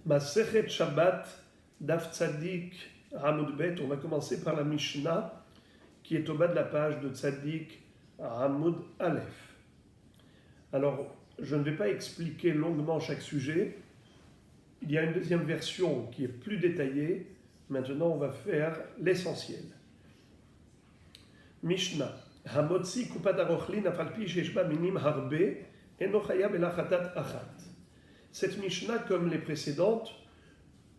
Masechet Shabbat, Daf Tzadik, Amud Bet. On va commencer par la Mishnah qui est au bas de la page de Tzadik, Amud Aleph. Alors, je ne vais pas expliquer longuement chaque sujet. Il y a une deuxième version qui est plus détaillée. Maintenant, on va faire l'essentiel. Mishnah. Hamotzi kupat arochlin afalpi sheshba minim harbe eno chayav elachatat achat. Cette Mishnah, comme les précédentes,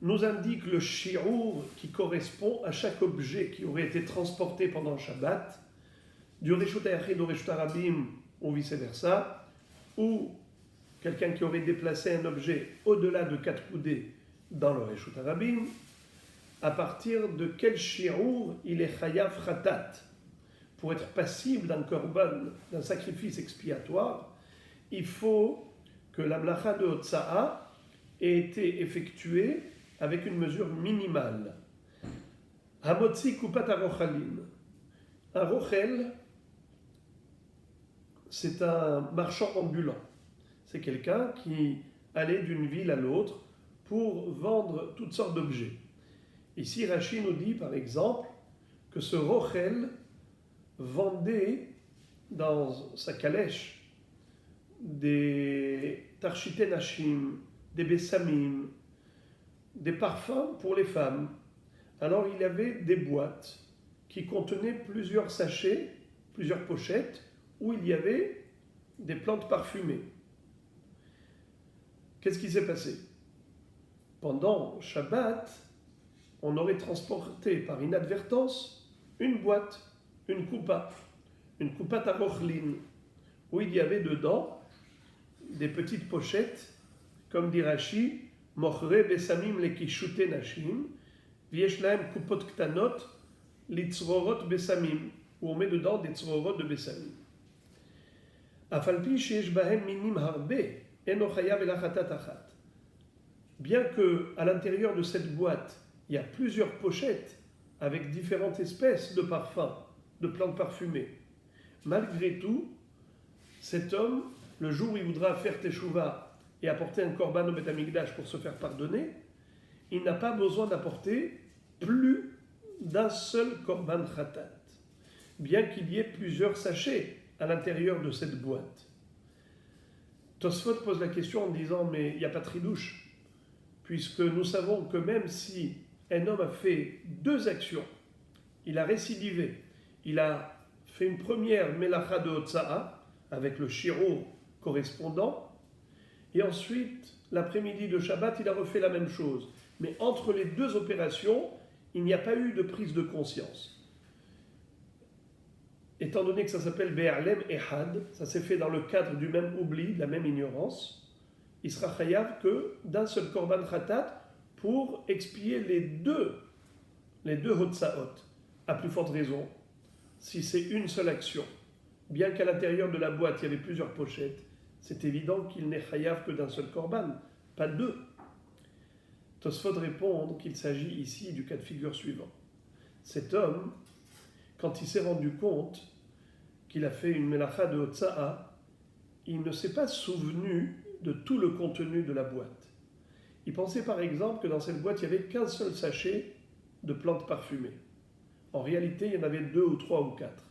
nous indique le shi'ur qui correspond à chaque objet qui aurait été transporté pendant le Shabbat, du reshut hayachid au reshut harabim ou vice-versa, ou quelqu'un qui aurait déplacé un objet au-delà de 4 coudées dans le reshut harabim, à partir de quel shi'ur il est chayav chatat. Pour être passible d'un korban, d'un sacrifice expiatoire, il faut que la mlacha de Hotza'a ait été effectuée avec une mesure minimale. Hamotzi kupat arochalim. Un rochel, c'est un marchand ambulant. C'est quelqu'un qui allait d'une ville à l'autre pour vendre toutes sortes d'objets. Ici, Rashi nous dit, par exemple, que ce rochel vendait dans sa calèche des tarchite nashim, des bessamim, des parfums pour les femmes. Alors il y avait des boîtes qui contenaient plusieurs sachets, plusieurs pochettes, où il y avait des plantes parfumées. Qu'est-ce qui s'est passé? Pendant Shabbat, on aurait transporté par inadvertance une boîte, une coupa tarochlin, où il y avait dedans des petites pochettes, comme dit Rashi, mochre besamim lekishute nashim, viesh lahem kupot ktanot, litzrorot besamim, où on met dedans des tzrorot de besamim. Afalpi sheyesh bahem minim harbe, eno chayav elachatat achat. Bien que à l'intérieur de cette boîte, il y a plusieurs pochettes avec différentes espèces de parfums, de plantes parfumées, malgré tout, cet homme, le jour où il voudra faire teshuva et apporter un korban au Beth Amikdash pour se faire pardonner, il n'a pas besoin d'apporter plus d'un seul korban khatat, bien qu'il y ait plusieurs sachets à l'intérieur de cette boîte. Tosfot pose la question en disant, mais il n'y a pas de tridouche, puisque nous savons que même si un homme a fait 2 actions, il a récidivé, il a fait une première melacha de Hotza'a, avec le shi'ur correspondant, et ensuite, l'après-midi de Shabbat, il a refait la même chose. Mais entre les 2 opérations, il n'y a pas eu de prise de conscience. Étant donné que ça s'appelle Be'alem Ehad, ça s'est fait dans le cadre du même oubli, de la même ignorance, il sera chayav que d'un seul korban khatat pour expier les deux Hotzaot. À plus forte raison, si c'est une seule action. Bien qu'à l'intérieur de la boîte, il y avait plusieurs pochettes, c'est évident qu'il n'est chayav que d'un seul korban, pas 2. Tosfot répond qu'il s'agit ici du cas de figure suivant. Cet homme, quand il s'est rendu compte qu'il a fait une melacha de Hotza'a, il ne s'est pas souvenu de tout le contenu de la boîte. Il pensait par exemple que dans cette boîte, il n'y avait qu'un seul sachet de plantes parfumées. En réalité, il y en avait 2 ou 3 ou 4.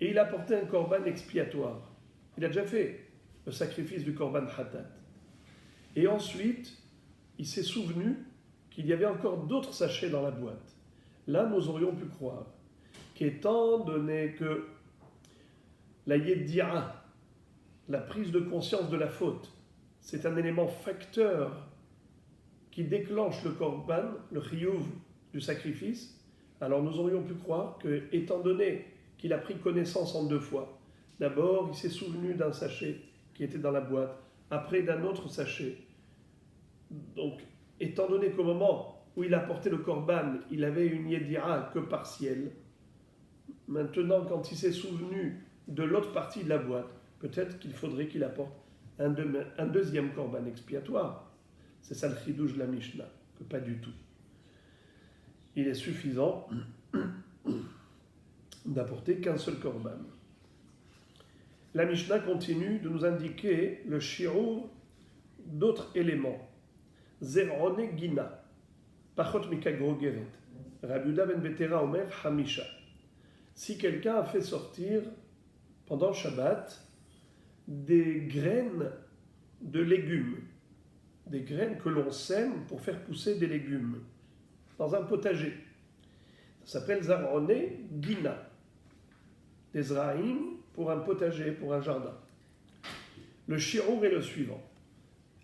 Et il a apporté un korban expiatoire. Il a déjà fait le sacrifice du korban khatat. Et ensuite, il s'est souvenu qu'il y avait encore d'autres sachets dans la boîte. Là, nous aurions pu croire qu'étant donné que la yeddi'a, la prise de conscience de la faute, c'est un élément facteur qui déclenche le korban, le chiyuv du sacrifice, alors nous aurions pu croire que, étant donné qu'il a pris connaissance en 2 fois, d'abord il s'est souvenu d'un sachet qui était dans la boîte, après d'un autre sachet. Donc, étant donné qu'au moment où il a porté le korban, il avait une yedira que partielle, maintenant quand il s'est souvenu de l'autre partie de la boîte, peut-être qu'il faudrait qu'il apporte un deuxième korban expiatoire. C'est ça le chidouche de la Mishnah, que pas du tout. Il est suffisant d'apporter qu'un seul korban. La Mishnah continue de nous indiquer le shi'ur d'autres éléments. Zerone Gina, Pachot Mika Grogeret. Rabbi Yehuda ben Betera Omer Hamisha. Si quelqu'un a fait sortir pendant Shabbat des graines de légumes, des graines que l'on sème pour faire pousser des légumes dans un potager, ça s'appelle Zarone Gina, des Zraïm pour un potager, pour un jardin. Le shirour est le suivant.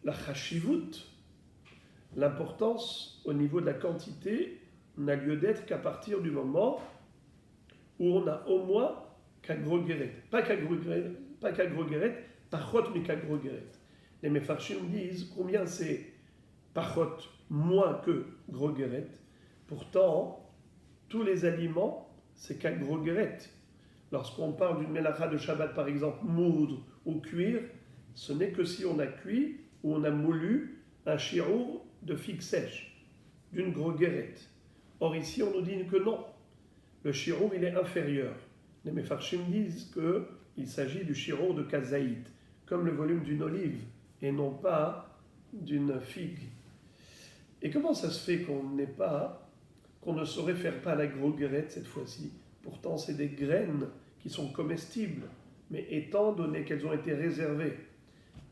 La chashivut, l'importance au niveau de la quantité, n'a lieu d'être qu'à partir du moment où on a au moins qu'agrogeret. Pas qu'agrogeret, pachot mais qu'agrogeret. Les mefarshim disent combien c'est pachot moins que grogeret. Pourtant, tous les aliments, c'est qu'agrogeret. Lorsqu'on parle d'une mélacha de Shabbat, par exemple, moudre ou cuire, ce n'est que si on a cuit ou on a moulu un shirour de figue sèche, d'une grogeret. Or ici, on nous dit que non. Le shirour, il est inférieur. Les mefarshim disent qu'il s'agit du shirour de kazaït, comme le volume d'une olive, et non pas d'une figue. Et comment ça se fait qu'on ne saurait faire pas la grogeret cette fois-ci? Pourtant, c'est des graines qui sont comestibles, mais étant donné qu'elles ont été réservées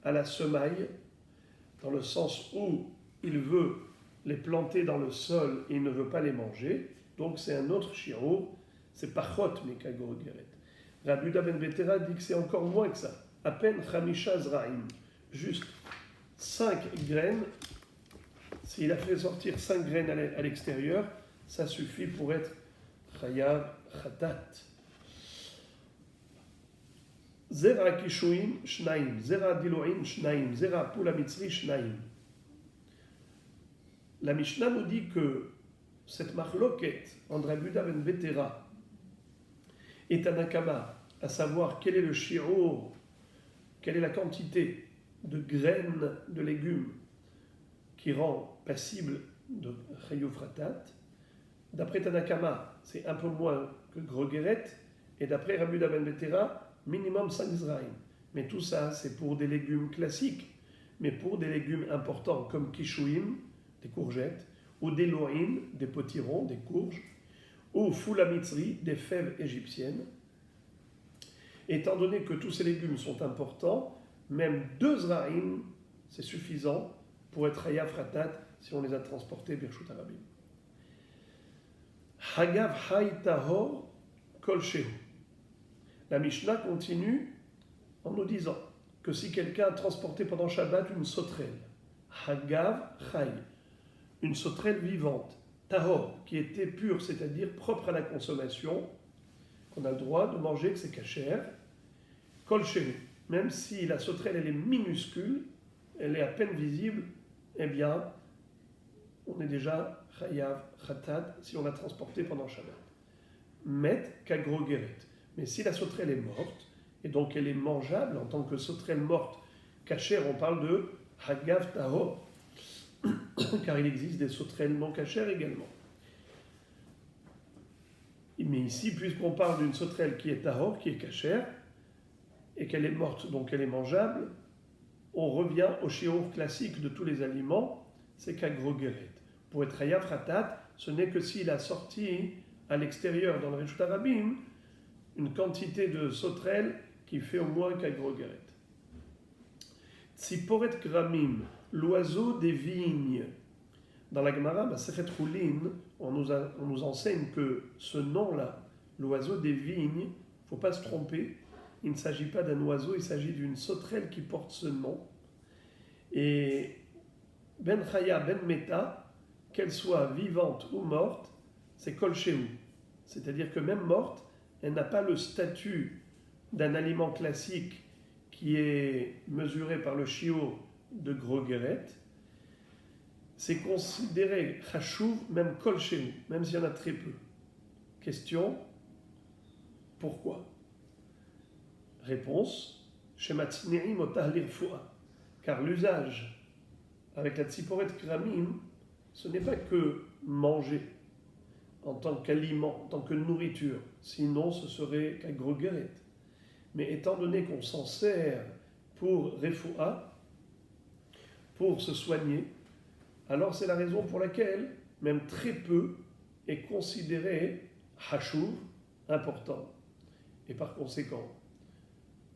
à la semaille, dans le sens où il veut les planter dans le sol et il ne veut pas les manger, donc c'est un autre shirour, c'est pachot mais qu'agrogeret. Rabbi Yehuda ben Betera dit que c'est encore moins que ça, à peine chamisha zraim, juste 5 graines. S'il a fait sortir 5 graines à l'extérieur, ça suffit pour être chayav chatat. Zera kishuim shnaim, zera diloim shnaim, zera pula mitzri shnaim. La Mishnah nous dit que cette marloquette entre Rabbi Yehuda ben Betera et Tanakama, à savoir quel est le shirour, quelle est la quantité de graines de légumes qui rend passible de chayuv fratat, d'après Tanakama, c'est un peu moins que grogeret, et d'après Rabbi Yehuda ben Betera, minimum 5 zraim. Mais tout ça, c'est pour des légumes classiques. Mais pour des légumes importants comme kishuim, des courgettes, ou des loïm, des potirons, des courges, ou fulamitzri, des fèves égyptiennes. Étant donné que tous ces légumes sont importants, même 2 zraim, c'est suffisant pour être chayav fratat si on les a transportés birshut harabim. Hagav hay tahor kol shehu. La Mishnah continue en nous disant que si quelqu'un a transporté pendant Shabbat une sauterelle, Hagav Chay, une sauterelle vivante, Tahor, qui était pure, c'est-à-dire propre à la consommation, qu'on a le droit de manger, que c'est cachère, Kol Shehu, même si la sauterelle elle est minuscule, elle est à peine visible, eh bien, on est déjà Chayav Khatat si on l'a transporté pendant Shabbat. Met Kagrogeret. Mais si la sauterelle est morte, et donc elle est mangeable en tant que sauterelle morte, cachère, on parle de Hagav Tahor, car il existe des sauterelles non cachères également. Mais ici, puisqu'on parle d'une sauterelle qui est Tahor, qui est cachère, et qu'elle est morte, donc elle est mangeable, on revient au shiur classique de tous les aliments, c'est Kagrogeret. Pour être Chayav Khatat, ce n'est que s'il a sorti à l'extérieur, dans le Reshut Harabim, une quantité de sauterelles qui fait au moins Kagrogeret. Tziporet Gramim, l'oiseau des vignes. Dans la Gemara, Masechet Choulin, on nous enseigne que ce nom-là, l'oiseau des vignes, il ne faut pas se tromper, il ne s'agit pas d'un oiseau, il s'agit d'une sauterelle qui porte ce nom. Et Ben Chaya, Ben Meta, qu'elle soit vivante ou morte, c'est Kol Shehu. C'est-à-dire que même morte, elle n'a pas le statut d'un aliment classique qui est mesuré par le shiur de grogeret. C'est considéré chashuv, même kol shehu, même s'il y en a très peu. Question, pourquoi? Réponse, shematzneim otah lirfoa. Car l'usage avec la tziporet kramim, ce n'est pas que manger en tant qu'aliment, en tant que nourriture. Sinon, ce serait qu'agrogeret. Mais étant donné qu'on s'en sert pour refoua, pour se soigner, alors c'est la raison pour laquelle même très peu est considéré hashuv, important. Et par conséquent,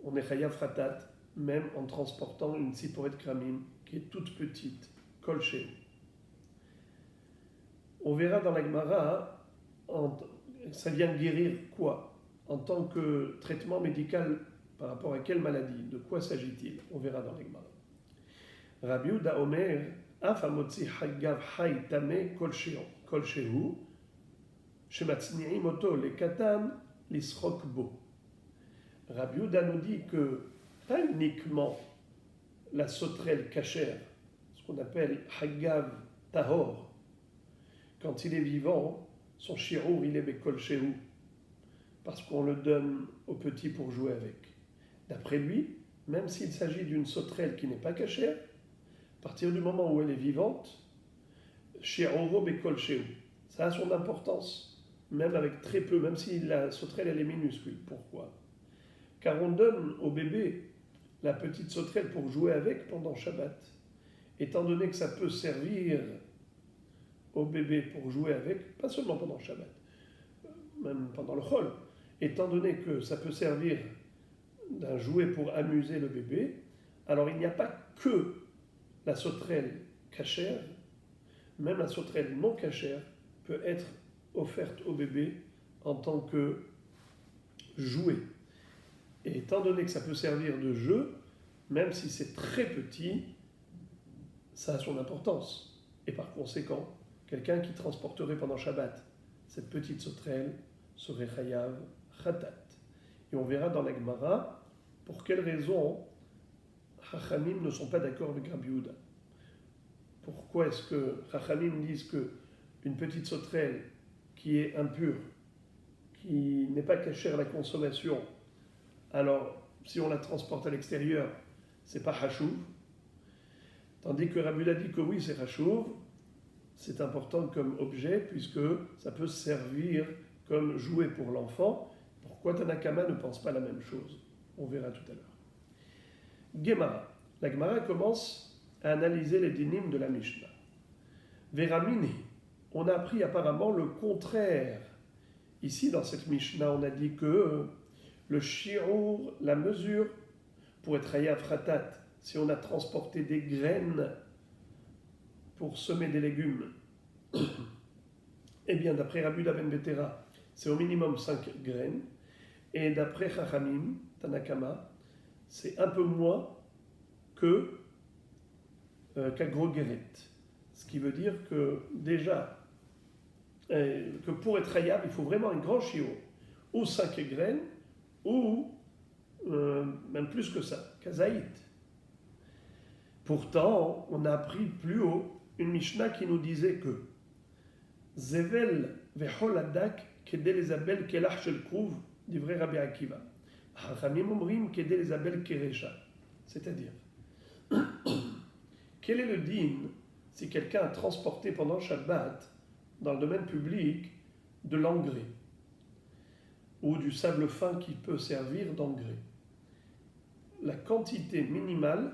on est chayav khatat, même en transportant une siporet kramim qui est toute petite, kol sheu. On verra dans la Gemara, ça vient guérir quoi? En tant que traitement médical par rapport à quelle maladie? De quoi s'agit-il? On verra dans la Gemara. Rabbi Yehuda Omer, Af hamotzi hagav hay tameh kol shehu, shematzni'im oto lekatan lisrok bo. Rabbi Yehuda nous dit que pas uniquement la sauterelle cachère, ce qu'on appelle hagav tahor, quand il est vivant, son shirour il est bekol shehu, parce qu'on le donne au petit pour jouer avec. D'après lui, même s'il s'agit d'une sauterelle qui n'est pas cachère, à partir du moment où elle est vivante, shirouro bekol shehu, ça a son importance, même avec très peu, même si la sauterelle elle est minuscule. Pourquoi? Car on donne au bébé la petite sauterelle pour jouer avec pendant Shabbat. Étant donné que ça peut servir au bébé pour jouer avec, pas seulement pendant Shabbat, même pendant le Chol, étant donné que ça peut servir d'un jouet pour amuser le bébé, alors il n'y a pas que la sauterelle cachère, même la sauterelle non cachère peut être offerte au bébé en tant que jouet. Et étant donné que ça peut servir de jeu, même si c'est très petit, ça a son importance. Et par conséquent, quelqu'un qui transporterait pendant Shabbat cette petite sauterelle serait chayav khatat. Et on verra dans la Gemara pour quelles raisons Chachamim ne sont pas d'accord avec Rabbi Yehuda. Pourquoi est-ce que Chachamim disent que une petite sauterelle qui est impure, qui n'est pas cachée à la consommation, alors si on la transporte à l'extérieur, c'est pas hashuv, tandis que Rabbi Yehuda dit que oui, c'est hashuv, c'est important comme objet puisque ça peut servir comme jouet pour l'enfant. Pourquoi Tanakama ne pense pas la même chose? On verra tout à l'heure. Gemara. La Gemara commence à analyser les dinim de la Mishnah. Veramini. On a appris apparemment le contraire. Ici, dans cette Mishnah, on a dit que le shi'ur, la mesure, pour être hayav khatat, si on a transporté des graines pour semer des légumes, eh bien, d'après Rabbi Yehuda ben Betera, c'est au minimum 5 graines. Et d'après Chachamim, Tanakama, c'est un peu moins qu'agrogeret. Ce qui veut dire que déjà, que pour être hayab, il faut vraiment un grand shiur, ou 5 graines, ou même plus que ça, kazaït. Pourtant, on a appris plus haut une Mishnah qui nous disait que Zevel vechol adak kedé les abel kelach shel kruv d'ivrei Rabbi Akiva. Hachamim omrim kedé les abel keresha. C'est-à-dire, quel est le din si quelqu'un a transporté pendant Shabbat dans le domaine public de l'engrais ou du sable fin qui peut servir d'engrais? La quantité minimale,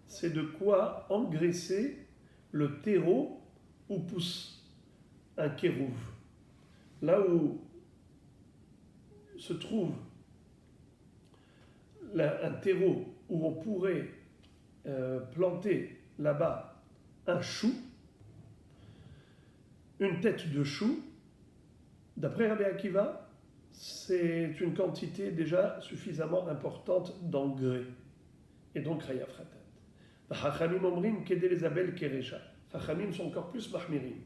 c'est de quoi engraisser le terreau où pousse un kérouv. Là où se trouve un terreau où on pourrait planter là-bas un chou, une tête de chou, d'après Rabbi Akiva, c'est une quantité déjà suffisamment importante d'engrais, et donc chayav khatat. Chachamim omrim kedé les abel keresha. Chachamim sont encore plus mahmirim.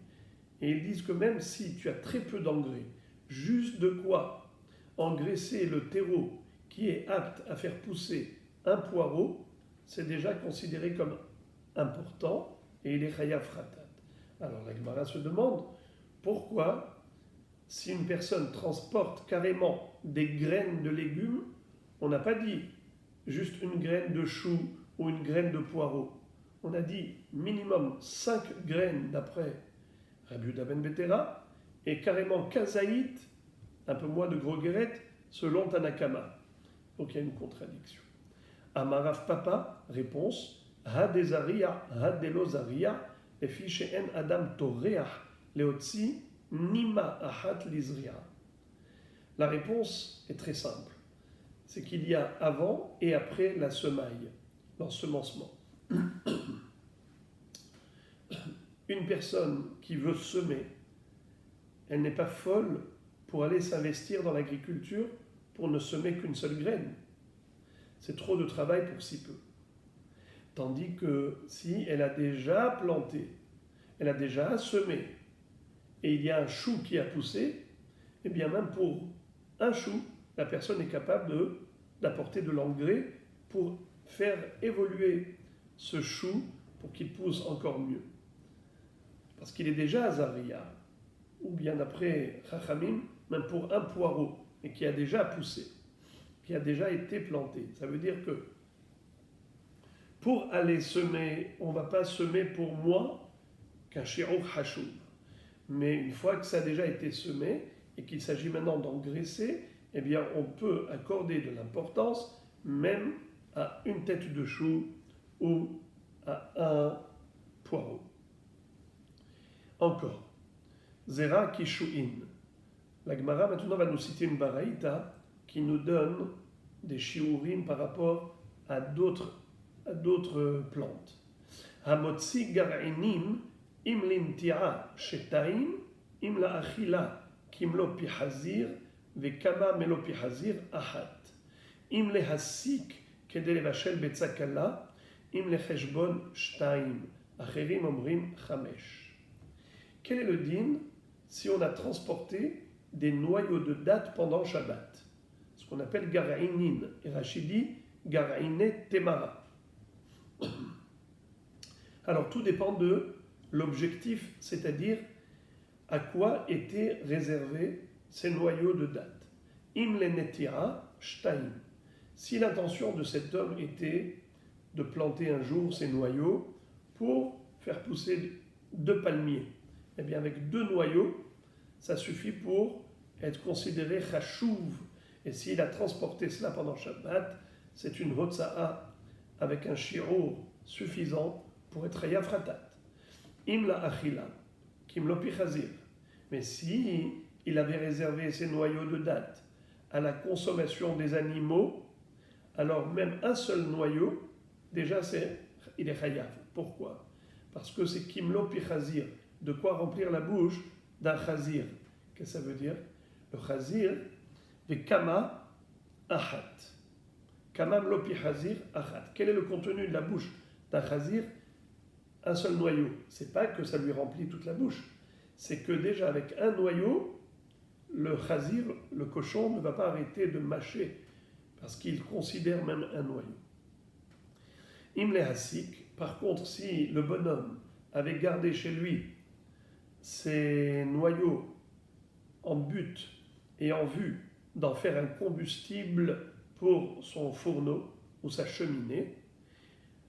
Et ils disent que même si tu as très peu d'engrais, juste de quoi engraisser le terreau qui est apte à faire pousser un poireau, c'est déjà considéré comme important et il est chayav khatat. Alors la Gemara se demande pourquoi, si une personne transporte carrément des graines de légumes, on n'a pas dit juste une graine de chou ou une graine de poireau. On a dit minimum 5 graines d'après Rabbi Yehuda ben Betera, et carrément kazaït, un peu moins de grogeret, selon Tanakama. Donc il y a une contradiction. Amarav Papa, réponse, Hadezaria, Hadelozaria, Lefi she'en adam toreach leotzi nima achat lizria. La réponse est très simple. C'est qu'il y a avant et après la semaille, l'ensemencement. Une personne qui veut semer, elle n'est pas folle pour aller s'investir dans l'agriculture pour ne semer qu'une seule graine. C'est trop de travail pour si peu. Tandis que si elle a déjà planté, elle a déjà semé, et il y a un chou qui a poussé, eh bien même pour un chou, la personne est capable d'apporter de l'engrais pour faire évoluer ce chou pour qu'il pousse encore mieux. Parce qu'il est déjà Azaria, ou bien d'après Chachamim, même pour un poireau, et qui a déjà poussé, qui a déjà été planté. Ça veut dire que pour aller semer, on ne va pas semer pour moi qu'un shi'ur hashuv. Mais une fois que ça a déjà été semé et qu'il s'agit maintenant d'engraisser, eh bien on peut accorder de l'importance même à une tête de chou ou à un poireau. Encore, Zera Kishu'in. La Gemara maintenant va nous citer une baraïta qui nous donne des shiurim par rapport à d'autres plantes. Hamotzi gar'inim im linti'a shetaim im la achila kim lo pihazir vekama melo pihazir ahat. Im lehasik kede levashel betzakala im lecheshbon shtaim. Acherim omrim chamesh. Quel est le din si on a transporté des noyaux de dattes pendant Shabbat? Ce qu'on appelle gara'inin. Et Rachid dit gara'ine temara. Alors tout dépend de l'objectif, c'est-à-dire à quoi étaient réservés ces noyaux de dattes. Im lenetira shtaim. Si l'intention de cet homme était de planter un jour ces noyaux pour faire pousser 2 palmiers, eh bien avec 2 noyaux, ça suffit pour être considéré chashuv. Et s'il a transporté cela pendant Shabbat, c'est une hotza'a avec un shi'ur suffisant pour être yafratat. Im la achila, kim lo pichazir. Mais si il avait réservé ces noyaux de dattes à la consommation des animaux, alors même un seul noyau, déjà il est chayav. Pourquoi? Parce que c'est kim lo pichazir, de quoi remplir la bouche d'un chazir. Qu'est-ce que ça veut dire? Le chazir, vekama achat. Kamam lo pichazir achat. Quel est le contenu de la bouche d'un chazir? Un seul noyau. C'est pas que ça lui remplit toute la bouche. C'est que déjà avec un noyau, le chazir, le cochon, ne va pas arrêter de mâcher parce qu'il considère même un noyau. Im lehasik. Par contre, si le bonhomme avait gardé chez lui ces noyaux en but et en vue d'en faire un combustible pour son fourneau ou sa cheminée,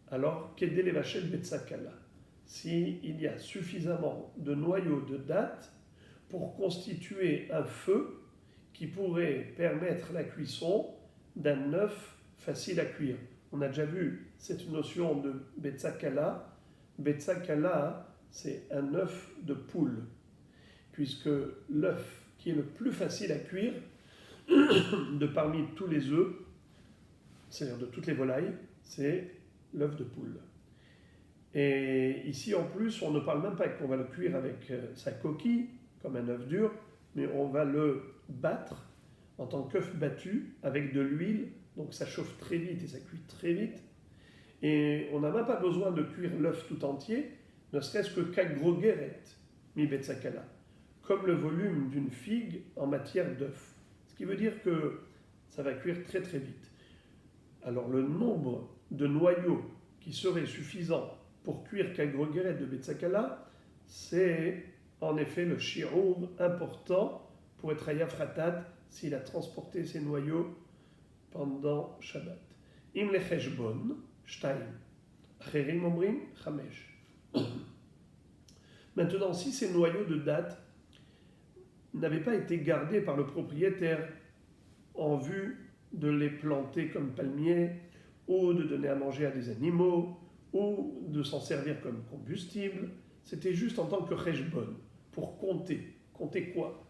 alors kedele vachel betzakala. S'il y a suffisamment de noyaux de dattes pour constituer un feu qui pourrait permettre la cuisson d'un œuf facile à cuire. On a déjà vu cette notion de betzakala. Betzakala, c'est un œuf de poule, puisque l'œuf qui est le plus facile à cuire de parmi tous les œufs, c'est-à-dire de toutes les volailles, c'est l'œuf de poule. Et ici en plus, on ne parle même pas qu'on va le cuire avec sa coquille, comme un œuf dur, mais on va le battre en tant qu'œuf battu avec de l'huile, donc ça chauffe très vite et ça cuit très vite. Et on n'a même pas besoin de cuire l'œuf tout entier, ne serait-ce que kagrogeret, mi betzakala, comme le volume d'une figue en matière d'œuf. Ce qui veut dire que ça va cuire très très vite. Alors le nombre de noyaux qui serait suffisant pour cuire kagrogeret de betzakala, c'est en effet le shi'ur important pour être ayafratat s'il a transporté ses noyaux pendant Shabbat. Im lecheshbon, shtaim. Acherim omrim, chamesh. Maintenant, si ces noyaux de dattes n'avaient pas été gardés par le propriétaire en vue de les planter comme palmiers, ou de donner à manger à des animaux, ou de s'en servir comme combustible, c'était juste en tant que cheshbon, pour compter. Compter quoi?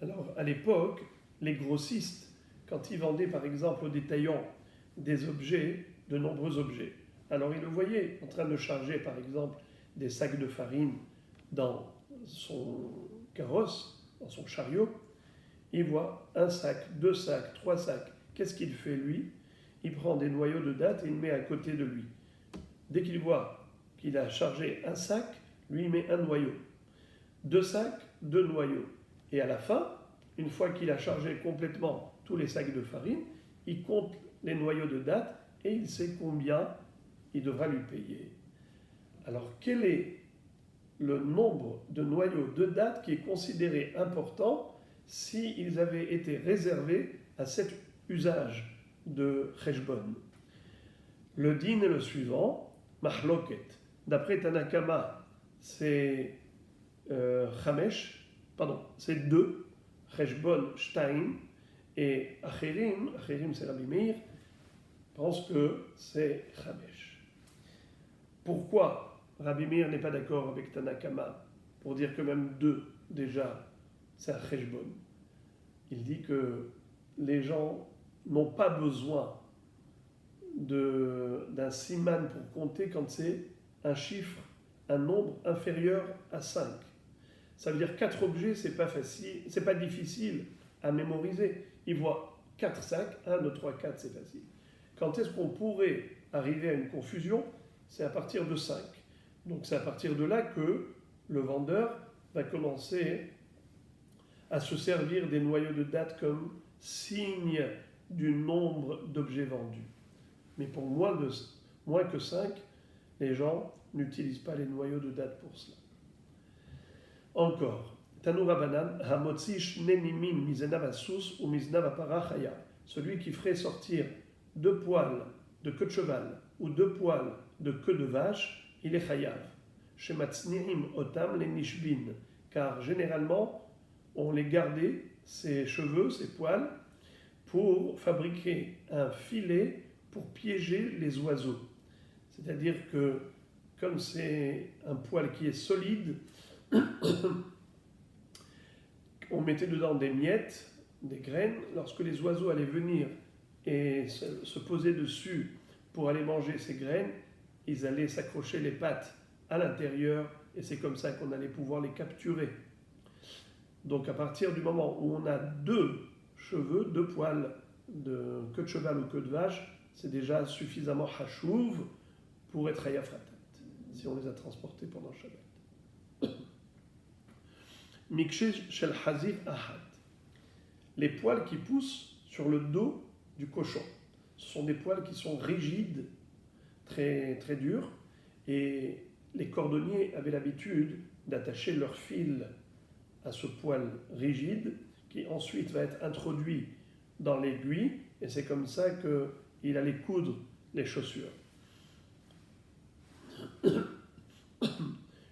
Alors, à l'époque, les grossistes, quand ils vendaient par exemple aux détaillants des objets, de nombreux objets, alors ils le voyaient en train de charger par exemple des sacs de farine dans son carrosse, dans son chariot, il voit un sac, deux sacs, trois sacs. Qu'est-ce qu'il fait lui? Il prend des noyaux de dattes et il met à côté de lui. Dès qu'il voit qu'il a chargé un sac, lui il met un noyau. Deux sacs, deux noyaux. Et à la fin, une fois qu'il a chargé complètement tous les sacs de farine, il compte les noyaux de dattes et il sait combien il devra lui payer. Alors quel est le nombre de noyaux de dattes qui est considéré important s'ils avaient été réservés à cet usage de cheshbon? Le din est le suivant, mahloket. D'après Tanakama, c'est c'est 2, cheshbon shtaim, et Acherim c'est Rabbi Meir, pense que c'est chamesh. Pourquoi Rabbi Meir n'est pas d'accord avec Tanakama pour dire que même 2 déjà c'est un cheshbon? Il dit que les gens n'ont pas besoin d'un siman pour compter quand c'est un chiffre, un nombre inférieur à 5. Ça veut dire 4 objets, c'est pas facile, c'est pas difficile à mémoriser. Il voit 4 sacs, 1, 2, 3, 4, c'est facile. Quand est-ce qu'on pourrait arriver à une confusion? C'est à partir de 5. Donc c'est à partir de là que le vendeur va commencer à se servir des noyaux de dattes comme signe du nombre d'objets vendus. Mais pour moins que 5, les gens n'utilisent pas les noyaux de dattes pour cela. Encore, Tanu Rabanan, Hamotzi shne nimin mizenav asus ou mizenav apara chaya. Celui qui ferait sortir 2 poils de queue de cheval ou 2 poils de queue de vache, il est chayav. Shematznirim otam le nishbin. Car généralement, on les gardait, ces cheveux, ces poils, pour fabriquer un filet pour piéger les oiseaux. C'est-à-dire que, comme c'est un poil qui est solide, on mettait dedans des miettes, des graines. Lorsque les oiseaux allaient venir et se poser dessus pour aller manger ces graines, ils allaient s'accrocher les pattes à l'intérieur et c'est comme ça qu'on allait pouvoir les capturer. Donc à partir du moment où on a 2 cheveux, 2 poils de queue de cheval ou queue de vache, c'est déjà suffisamment hachouv pour être hayafratat, si on les a transportés pendant Shabbat. Miksheh shel hazir ahad. Les poils qui poussent sur le dos du cochon. Ce sont des poils qui sont rigides, très, très durs, et les cordonniers avaient l'habitude d'attacher leur fil à ce poil rigide, qui ensuite va être introduit dans l'aiguille, et c'est comme ça qu'il allait coudre les chaussures.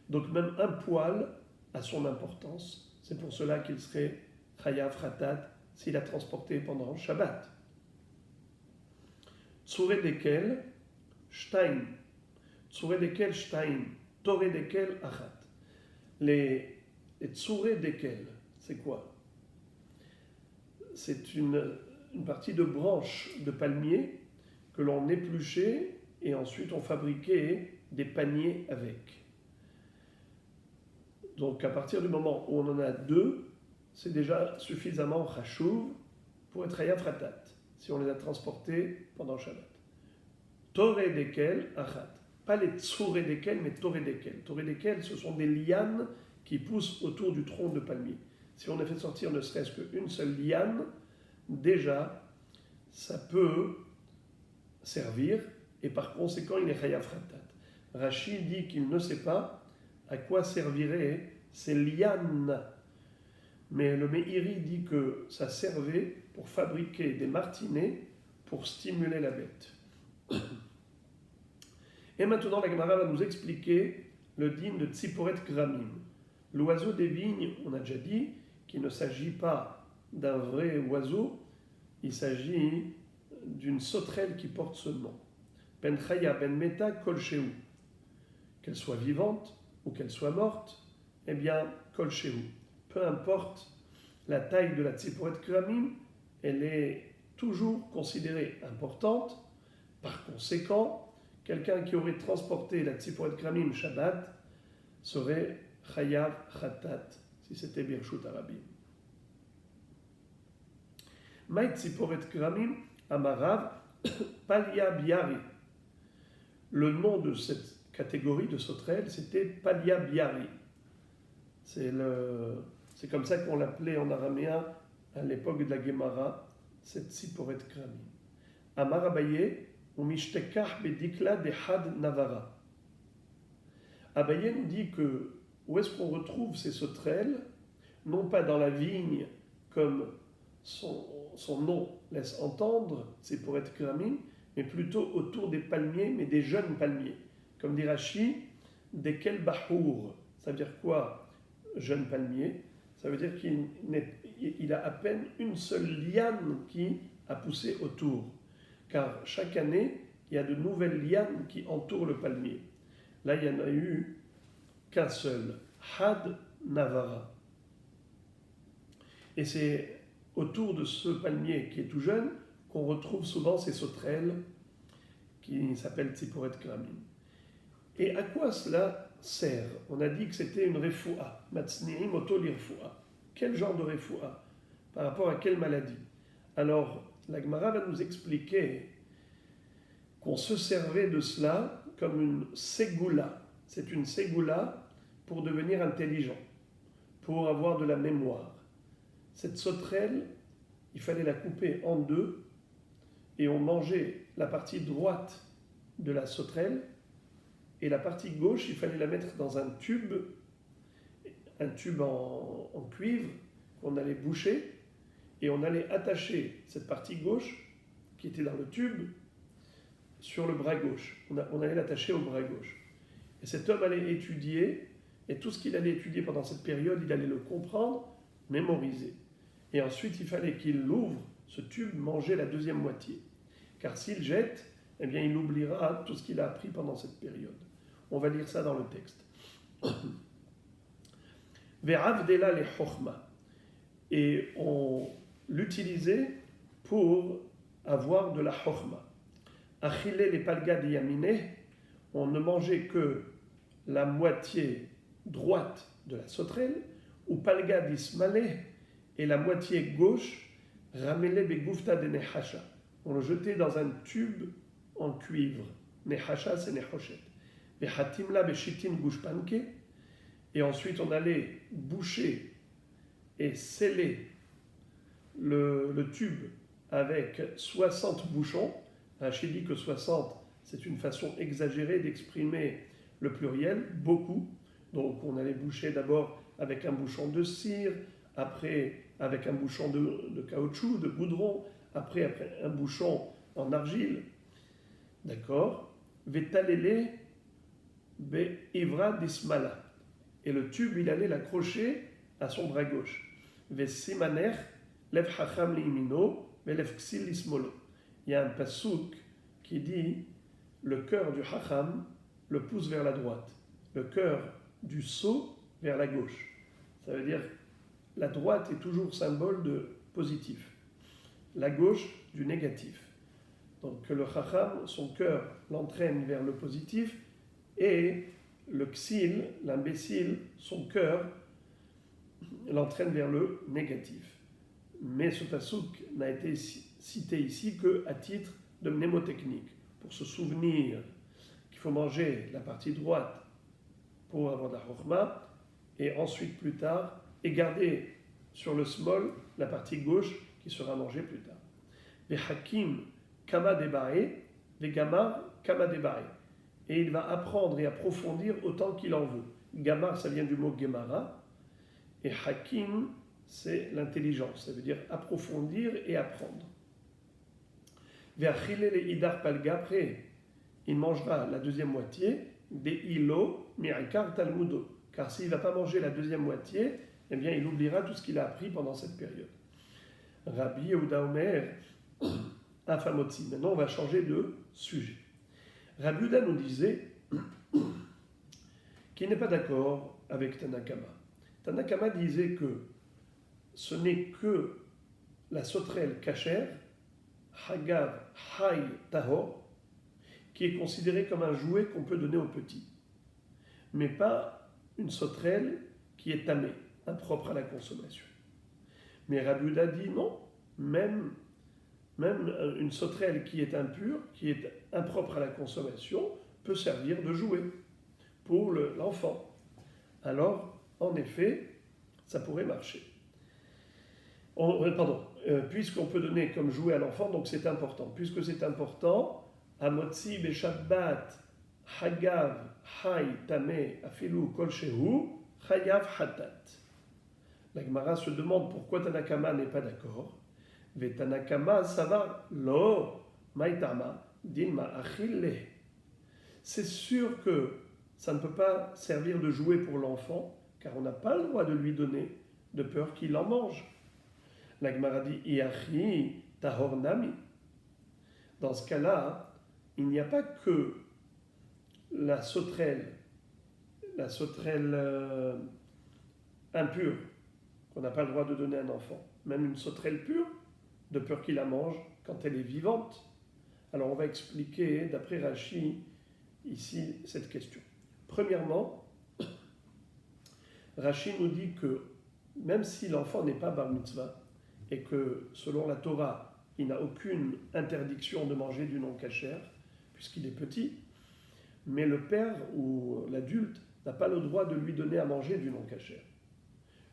Donc même un poil a son importance, c'est pour cela qu'il serait chayav ratat s'il a transporté pendant Shabbat. Tsuré dekel shtaim, toré dekel achat. Les tsuré dekel, c'est quoi? C'est une partie de branche de palmier que l'on épluchait et ensuite on fabriquait des paniers avec. Donc à partir du moment où on en a 2, c'est déjà suffisamment chachouv pour être hayaf ratat, si on les a transportés pendant Shabbat. Toré dekel achat. Pas les tsuré dekel, mais toré dekel. Toré dekel, ce sont des lianes qui poussent autour du tronc de palmier. Si on a fait sortir ne serait-ce qu'une seule liane, déjà, ça peut servir, et par conséquent, il est hayaf ratat. Rashi dit qu'il ne sait pas à quoi serviraient ces lianes. Mais le Meiri dit que ça servait pour fabriquer des martinets pour stimuler la bête. Et maintenant, la Gemara va nous expliquer le din de Tziporet Gramim. L'oiseau des vignes, on a déjà dit qu'il ne s'agit pas d'un vrai oiseau, il s'agit d'une sauterelle qui porte ce nom. Ben Chaya, Ben Meta, Kol Sheu. Qu'elle soit vivante ou qu'elle soit morte, eh bien, kol shehu. Peu importe la taille de la tziporet kramim, elle est toujours considérée importante. Par conséquent, quelqu'un qui aurait transporté la tziporet kramim Shabbat serait chayav khatat, si c'était birshut arabim. Maï tziporet kramim amarav palia biari. Le nom de cette catégorie de sauterelles, c'était palia biari. C'est comme ça qu'on l'appelait en araméen à l'époque de la Gemara, cette tziporet kramim. Amar Abaye, ou mishtekach bedikla de had navara. Abaye nous dit que où est-ce qu'on retrouve ces sauterelles, non pas dans la vigne comme son nom laisse entendre, tziporet kramim, mais plutôt autour des palmiers, mais des jeunes palmiers. Comme dit Rashi, des kel bahour. Ça veut dire quoi, jeune palmier? Ça veut dire qu'il a à peine une seule liane qui a poussé autour. Car chaque année, il y a de nouvelles lianes qui entourent le palmier. Là, il n'y en a eu qu'un seul, Had Navara. Et c'est autour de ce palmier qui est tout jeune qu'on retrouve souvent ces sauterelles qui s'appellent tziporet kramim. Et à quoi cela sert? On a dit que c'était une refoua, matzni'im oto lirfoua. Quel genre de refoua? Par rapport à quelle maladie? Alors, la Gemara va nous expliquer qu'on se servait de cela comme une ségoula. C'est une ségoula pour devenir intelligent, pour avoir de la mémoire. Cette sauterelle, il fallait la couper en deux et on mangeait la partie droite de la sauterelle et la partie gauche, il fallait la mettre dans un tube en cuivre qu'on allait boucher et on allait attacher cette partie gauche qui était dans le tube sur le bras gauche. On allait l'attacher au bras gauche. Et cet homme allait étudier et tout ce qu'il allait étudier pendant cette période, il allait le comprendre, mémoriser. Et ensuite, il fallait qu'il ouvre ce tube, manger la deuxième moitié. Car s'il jette, eh bien, il oubliera tout ce qu'il a appris pendant cette période. On va lire ça dans le texte. Ve'avdela le chokhma. Et on l'utilisait pour avoir de la chokhma. Achille les palgad yamine, on ne mangeait que la moitié droite de la sauterelle, ou palgad ismale, et la moitié gauche, ramele begoufta de nehasha. On le jetait dans un tube en cuivre. Nehasha, c'est nehoshet. Behatimla beshitin gushpanke. Et ensuite, on allait boucher et sceller le tube avec 60 bouchons. Rachid dit que 60, c'est une façon exagérée d'exprimer le pluriel, beaucoup. Donc, on allait boucher d'abord avec un bouchon de cire, après avec un bouchon de caoutchouc, de goudron, après un bouchon en argile. D'accord? Vetalele be ivra dismala. Et le tube, il allait l'accrocher à son bras gauche. Vesimaner lev hacham liimino velev ksil lismolo. Il y a un pasouk qui dit le cœur du hacham le pousse vers la droite, le cœur du sot vers la gauche. Ça veut dire la droite est toujours symbole de positif, la gauche du négatif. Donc le chacham, son cœur l'entraîne vers le positif et le ksil, l'imbécile, son cœur l'entraîne vers le négatif. Mais ce pasouk n'a été cité ici qu'à titre de mnémotechnique, pour se souvenir qu'il faut manger la partie droite pour avoir de la chokhma, et ensuite plus tard, et garder sur le smol la partie gauche qui sera mangée plus tard. Ve hakim kama debae, ve gamar kama debae. Et il va apprendre et approfondir autant qu'il en veut. Gamar, ça vient du mot gemara, et hakim, c'est l'intelligence, ça veut dire approfondir et apprendre. Ve'achile le idar palga, après, il mangera la deuxième moitié, be'ilo mi'ikar talmudo. Car s'il ne va pas manger la deuxième moitié, eh bien il oubliera tout ce qu'il a appris pendant cette période. Rabbi Yehuda Omer, afamotzi. Maintenant on va changer de sujet. Rabbi Yehuda nous disait qui n'est pas d'accord avec Tanakama. Tanakama disait que ce n'est que la sauterelle cachère, Hagav Hay Tahor, qui est considérée comme un jouet qu'on peut donner aux petits, mais pas une sauterelle qui est tamée, impropre à la consommation. Mais Rabbi Yehuda dit non, même une sauterelle qui est impure, qui est impropre à la consommation, peut servir de jouet pour l'enfant. Alors, en effet, ça pourrait marcher. Puisqu'on peut donner comme jouet à l'enfant, donc c'est important. Puisque c'est important, Amotzi Beshabbat Hagav Hay Tame Afilu Kol Shehu Chayav Hatat. La Gemara se demande pourquoi Tanakama n'est pas d'accord. Vetanakama Savar Lo Maitama Dilma Achille. C'est sûr que ça ne peut pas servir de jouet pour l'enfant, car on n'a pas le droit de lui donner, de peur qu'il en mange. La Gemara dit Iachi Tahor Nami. Dans ce cas-là, il n'y a pas que la sauterelle impure qu'on n'a pas le droit de donner à un enfant, même une sauterelle pure, de peur qu'il la mange quand elle est vivante. Alors on va expliquer, d'après Rashi, ici cette question. Premièrement, Rashi nous dit que même si l'enfant n'est pas bar mitzvah et que selon la Torah, il n'a aucune interdiction de manger du non cachère puisqu'il est petit, mais le père ou l'adulte n'a pas le droit de lui donner à manger du non cachère.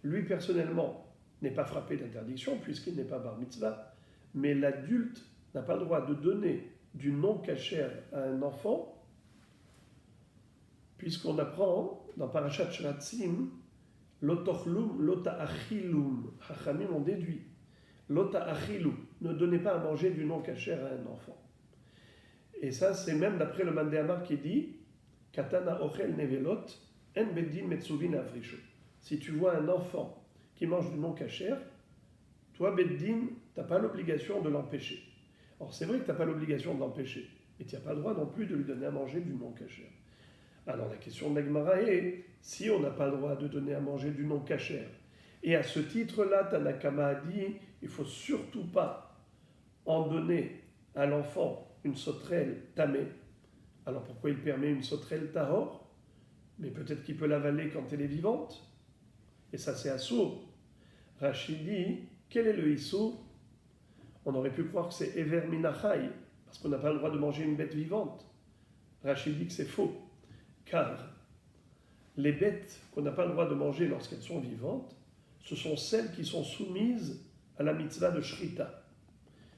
Lui personnellement n'est pas frappé d'interdiction puisqu'il n'est pas bar mitzvah, mais l'adulte n'a pas le droit de donner du non cachère à un enfant, puisqu'on apprend dans Parashat Shratzim, Lotochlum, Lota Achilum, Hachamim ont déduit, Lota Achilum, ne donnez pas à manger du non cachère à un enfant. Et ça, c'est même d'après le Mandéamar qui dit, Katana Ochel Nevelot, En Beddin Metsuvin Afrisho. Si tu vois un enfant qui mange du non cachère, toi, Beddin, tu n'as pas l'obligation de l'empêcher. Alors c'est vrai que tu n'as pas l'obligation de l'empêcher, mais tu n'as pas le droit non plus de lui donner à manger du non cachère. Alors la question de la Gemara est, si on n'a pas le droit de donner à manger du non cachère, et à ce titre-là, Tanakama a dit, il ne faut surtout pas en donner à l'enfant une sauterelle tamée. Alors pourquoi il permet une sauterelle tahor? Mais peut-être qu'il peut l'avaler quand elle est vivante. Et ça c'est assour. Rachid dit, quel est le issour? On aurait pu croire que c'est Ever Minachai, parce qu'on n'a pas le droit de manger une bête vivante. Rachid dit que c'est faux, car les bêtes qu'on n'a pas le droit de manger lorsqu'elles sont vivantes, ce sont celles qui sont soumises à la mitzvah de Shrita.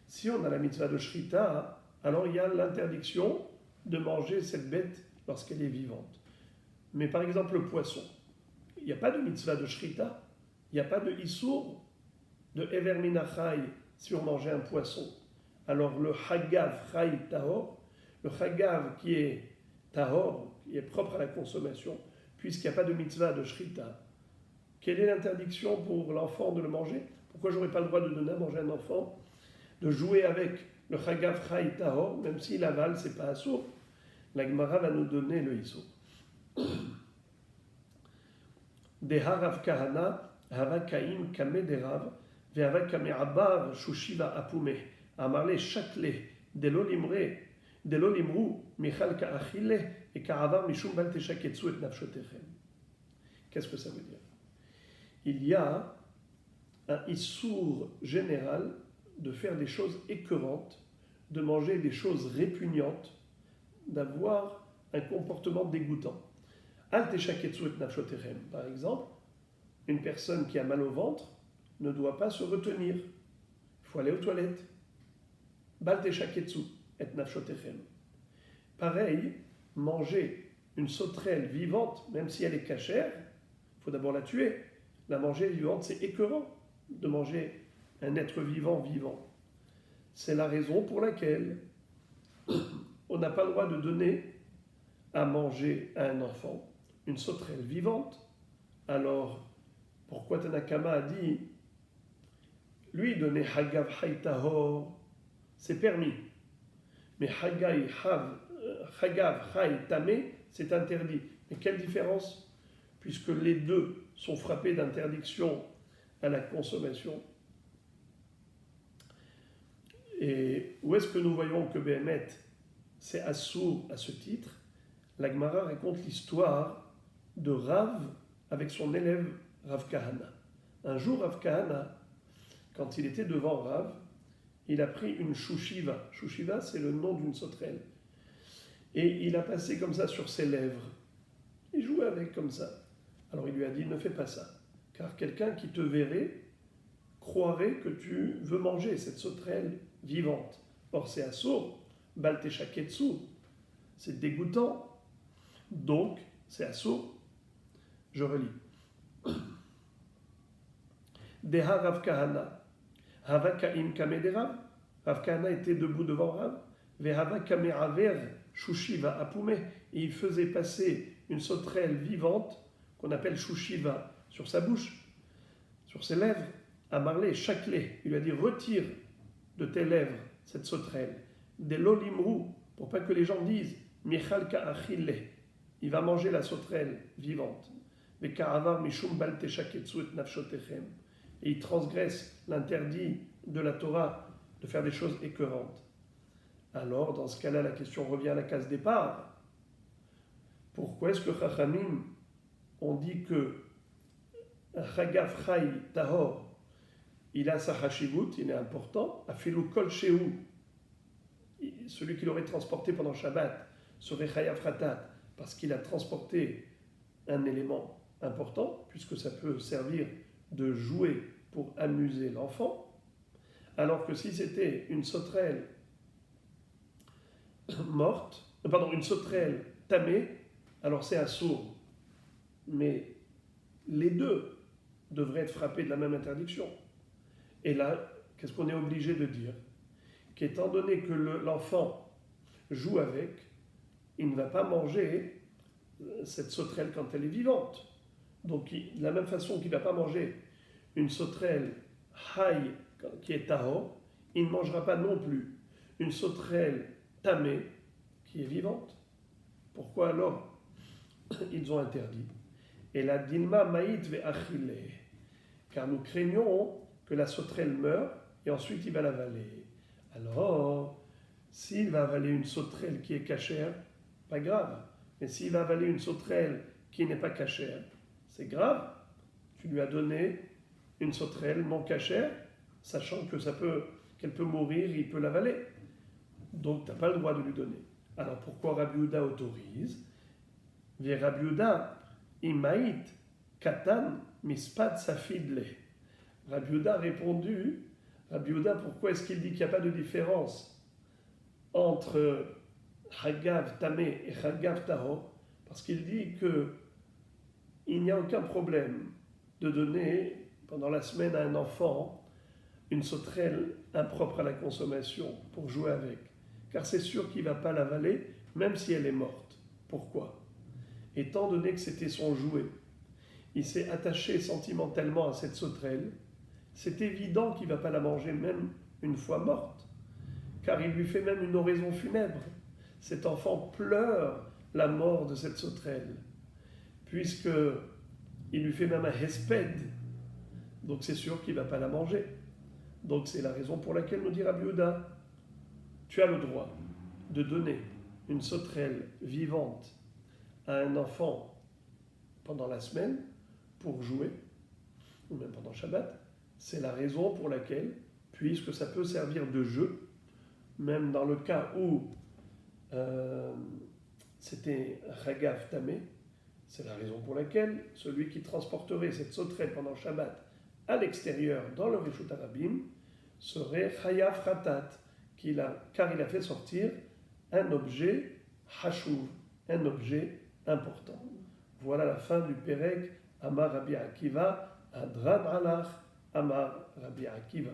Si on a la mitzvah de Shrita, alors il y a l'interdiction de manger cette bête lorsqu'elle est vivante. Mais par exemple le poisson, il n'y a pas de mitzvah de Shrita, il n'y a pas de issour de Ever Minachai si on mangeait un poisson. Alors le Hagav Chai Tahor, le Hagav qui est Tahor, qui est propre à la consommation, puisqu'il n'y a pas de mitzvah de Shrita, quelle est l'interdiction pour l'enfant de le manger? Pourquoi je n'aurais pas le droit de donner à manger à un enfant, de jouer avec le Hagav Chai Tahor, même s'il avale, c'est pas assour? La Gemara va nous donner le issour. Deharav Kahana, Hava Kaim Kame Derav, Ve'ava Kame Abar Shushiva Apume, Amarle Shakle, Delo Limru, Michal Ka'achile, et Ka'avar Mishum Bal Teshaketsu et Nafshotechem. Qu'est-ce que ça veut dire? Il y a un issour général de faire des choses écœurantes, de manger des choses répugnantes, d'avoir un comportement dégoûtant. Al Teshaketsu et Nafshotechem, par exemple, une personne qui a mal au ventre ne doit pas se retenir. Il faut aller aux toilettes. Bal Teshaketsu et Nafshotechem. Pareil, manger une sauterelle vivante, même si elle est cachère, il faut d'abord la tuer. La manger vivante, c'est écœurant de manger un être vivant. C'est la raison pour laquelle on n'a pas le droit de donner à manger à un enfant une sauterelle vivante. Alors, pourquoi Tanakama a dit, lui donner Hagav Hay Tahor, c'est permis, mais Hagav Hay Tame, c'est interdit. Mais quelle différence puisque les deux sont frappés d'interdiction à la consommation. Et où est-ce que nous voyons que Béhémet, c'est assourd à ce titre? La Gemara raconte l'histoire de Rav avec son élève Rav Kahana. Un jour, Rav Kahana, quand il était devant Rav, il a pris une chouchiva. Chouchiva, c'est le nom d'une sauterelle. Et il a passé comme ça sur ses lèvres. Il jouait avec comme ça. Alors il lui a dit, ne fais pas ça. Car quelqu'un qui te verrait croirait que tu veux manger cette sauterelle vivante. Or c'est assourd, balteshaketsu, c'est dégoûtant. Donc c'est assourd. Je relis. Deha Rav Kahana, Hava Kaim Kamederav, Rav Kahana était debout devant Rav, Vehava Kameraver, Shushiva Apume, et il faisait passer une sauterelle vivante, qu'on appelle Shushiva, sur sa bouche, sur ses lèvres, à Marley, Chakle. Il lui a dit, retire de tes lèvres cette sauterelle, des lolimrou, pour pas que les gens disent, Michal Ka'achille, il va manger la sauterelle vivante. Mais Ka'avar Mishum Balteshaketsu et Nafshotechem. Et il transgresse l'interdit de la Torah de faire des choses écœurantes. Alors, dans ce cas-là, la question revient à la case départ. Pourquoi est-ce que Chachamim ont dit que Chagav Chai Tahor, il a sa Hashivut, il est important, Afilu Kol Shehu, celui qui l'aurait transporté pendant Shabbat, serait Chayav Khatat, parce qu'il a transporté un élément important, puisque ça peut servir de jouet pour amuser l'enfant, alors que si c'était une sauterelle morte, une sauterelle tamée, alors c'est assourd. Mais les deux devraient être frappés de la même interdiction. Et là, qu'est-ce qu'on est obligé de dire? Qu'étant donné que l'enfant joue avec, il ne va pas manger cette sauterelle quand elle est vivante. Donc, de la même façon qu'il ne va pas manger une sauterelle haï qui est tahor, il ne mangera pas non plus une sauterelle tamée qui est vivante. Pourquoi alors ils ont interdit? Et la dilma maït ve achille, car nous craignons que la sauterelle meure et ensuite il va l'avaler. Alors, s'il va avaler une sauterelle qui est cachère, pas grave. Mais s'il va avaler une sauterelle qui n'est pas cachère, c'est grave. Tu lui as donné une sauterelle non cachère, sachant que qu'elle peut mourir, il peut l'avaler. Donc tu n'as pas le droit de lui donner. Alors pourquoi Rabbi Yehuda autorise? Vie Rabbi Yehuda, imaït, katan, mispat safidle. Rabbi Yehuda a répondu, Rabbi Yehuda, pourquoi est-ce qu'il dit qu'il n'y a pas de différence entre Hagav Tamé et Hagav Tahor? Parce qu'il dit qu'il n'y a aucun problème de donner pendant la semaine à un enfant une sauterelle impropre à la consommation pour jouer avec. Car c'est sûr qu'il ne va pas l'avaler, même si elle est morte. Pourquoi? Étant donné que c'était son jouet, il s'est attaché sentimentalement à cette sauterelle, c'est évident qu'il ne va pas la manger même une fois morte, car il lui fait même une oraison funèbre. Cet enfant pleure la mort de cette sauterelle, puisqu'il lui fait même un hesped, donc c'est sûr qu'il ne va pas la manger. Donc c'est la raison pour laquelle nous dit Rabbi Yehuda, tu as le droit de donner une sauterelle vivante à un enfant pendant la semaine pour jouer, ou même pendant Shabbat. C'est la raison pour laquelle, puisque ça peut servir de jeu, même dans le cas où c'était Chagav Tamé, c'est la raison pour laquelle celui qui transporterait cette sauterelle pendant Shabbat à l'extérieur, dans le Rishut Harabim, serait Chayav Khatat, car il a fait sortir un objet Hashuv, un objet important. Voilà la fin du Perek Amar Rabbi Akiva, Adran Alach, Amar Rabbi Akiva.